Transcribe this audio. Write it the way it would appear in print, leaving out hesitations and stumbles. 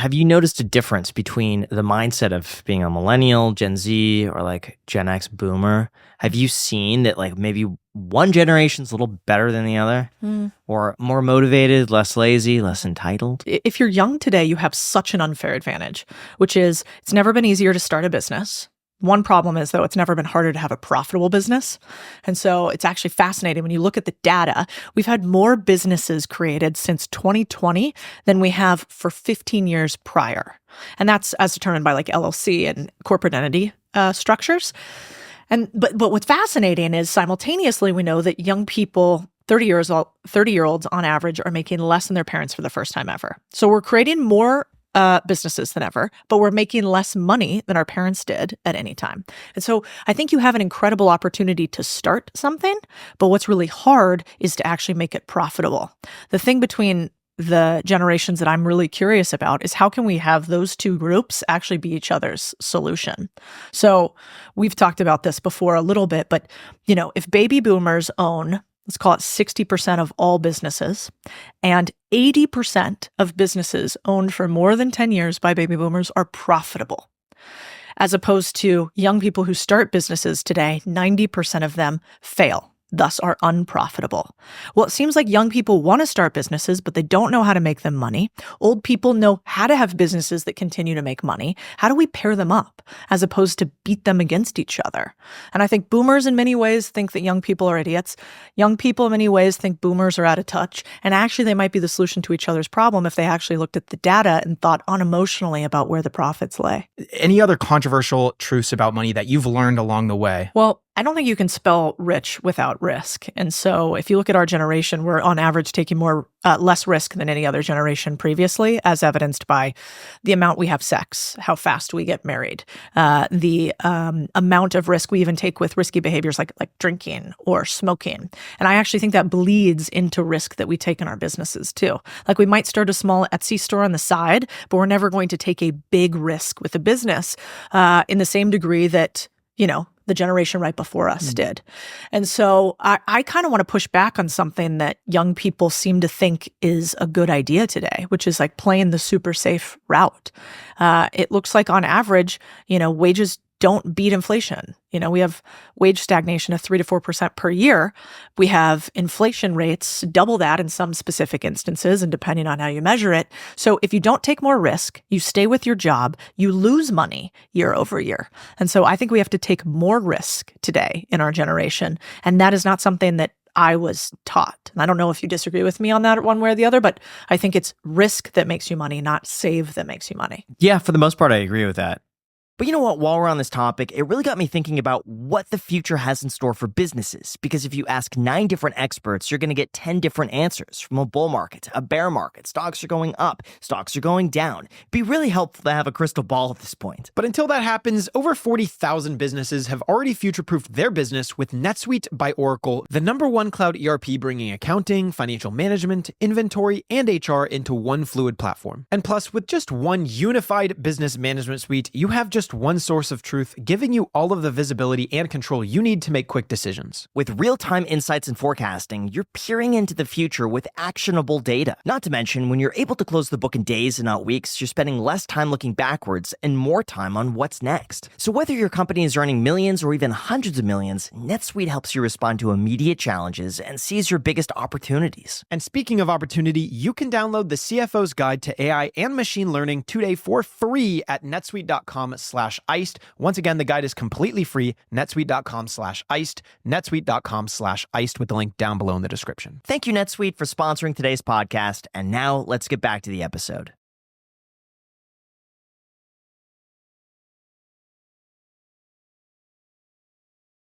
Have you noticed a difference between the mindset of being a millennial, Gen Z, or like Gen X boomer? Have you seen that like maybe one generation's a little better than the other? Or more motivated, less lazy, less entitled? If you're young today, you have such an unfair advantage, which is it's never been easier to start a business. One problem is, though, it's never been harder to have a profitable business. And so it's actually fascinating when you look at the data. We've had more businesses created since 2020 than we have for 15 years prior. And that's as determined by like LLC and corporate entity structures. But what's fascinating is simultaneously we know that young people, 30-year-olds on average, are making less than their parents for the first time ever. So we're creating more businesses than ever, but we're making less money than our parents did at any time. And so I think you have an incredible opportunity to start something, but what's really hard is to actually make it profitable. The thing between the generations that I'm really curious about is how can we have those two groups actually be each other's solution? So we've talked about this before a little bit, but if baby boomers own, let's call it 60% of all businesses, and 80% of businesses owned for more than 10 years by baby boomers are profitable. As opposed to young people who start businesses today, 90% of them fail, thus are unprofitable. Well, it seems like young people want to start businesses, but they don't know how to make them money. Old people know how to have businesses that continue to make money. How do we pair them up as opposed to beat them against each other? And I think boomers in many ways think that young people are idiots. Young people in many ways think boomers are out of touch. And actually, they might be the solution to each other's problem if they actually looked at the data and thought unemotionally about where the profits lay. Any other controversial truths about money that you've learned along the way? Well, I don't think you can spell rich without risk. And so if you look at our generation, we're on average taking less risk than any other generation previously, as evidenced by the amount we have sex, how fast we get married, the amount of risk we even take with risky behaviors like drinking or smoking. And I actually think that bleeds into risk that we take in our businesses too. Like we might start a small Etsy store on the side, but we're never going to take a big risk with a business in the same degree that, the generation right before us did. And so I kind of want to push back on something that young people seem to think is a good idea today, which is like playing the super safe route. It looks like on average, wages don't beat inflation. We have wage stagnation of 3 to 4% per year. We have inflation rates double that in some specific instances, and depending on how you measure it. So if you don't take more risk, you stay with your job, you lose money year over year. And so I think we have to take more risk today in our generation. And that is not something that I was taught. And I don't know if you disagree with me on that one way or the other, but I think it's risk that makes you money, not save that makes you money. Yeah, for the most part, I agree with that. But you know what, while we're on this topic, it really got me thinking about what the future has in store for businesses. Because if you ask 9 different experts, you're going to get 10 different answers. From a bull market, a bear market, stocks are going up, stocks are going down. It'd be really helpful to have a crystal ball at this point. But until that happens, over 40,000 businesses have already future-proofed their business with NetSuite by Oracle, the #1 cloud ERP bringing accounting, financial management, inventory, and HR into one fluid platform. And plus, with just one unified business management suite, you have just one source of truth, giving you all of the visibility and control you need to make quick decisions. With real-time insights and forecasting, you're peering into the future with actionable data. Not to mention, when you're able to close the book in days and not weeks, you're spending less time looking backwards and more time on what's next. So whether your company is earning millions or even hundreds of millions, NetSuite helps you respond to immediate challenges and seize your biggest opportunities. And speaking of opportunity, you can download the CFO's Guide to AI and Machine Learning today for free at netsuite.com/iced. Once again, the guide is completely free, netsuite.com/iced, netsuite.com/iced with the link down below in the description. Thank you, NetSuite, for sponsoring today's podcast. And now let's get back to the episode.